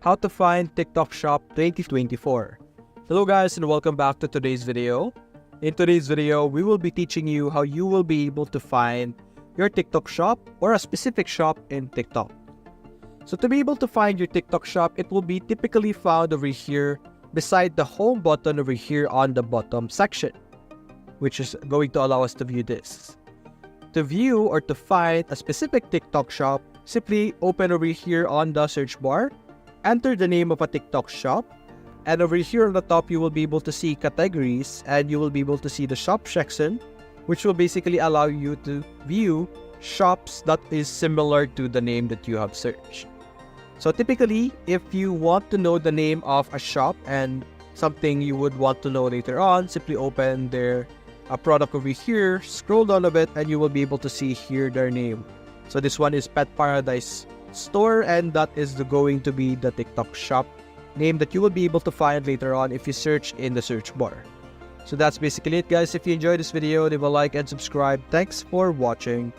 how to find TikTok Shop 2024. Hello guys and welcome back to today's video. In today's video, we will be teaching you how you will be able to find your TikTok shop or a specific shop in TikTok. So to be able to find your TikTok shop, it will be typically found over here beside the home button over here on the bottom section, which is going to allow us to view this. To view or to find a specific TikTok shop, simply open over here on the search bar, enter the name of a TikTok shop, and over here on the top you will be able to see categories and you will be able to see the shop section, which will basically allow you to view shops that is similar to the name that you have searched. So typically, if you want to know the name of a shop and something you would want to know later on, simply open their product over here, scroll down a bit, and you will be able to see here their name. So this one is Pet Paradise Store, and that is going to be the TikTok shop name that you will be able to find later on if you search in the search bar. So that's basically it guys. If you enjoyed this video, leave a like and subscribe. Thanks for watching.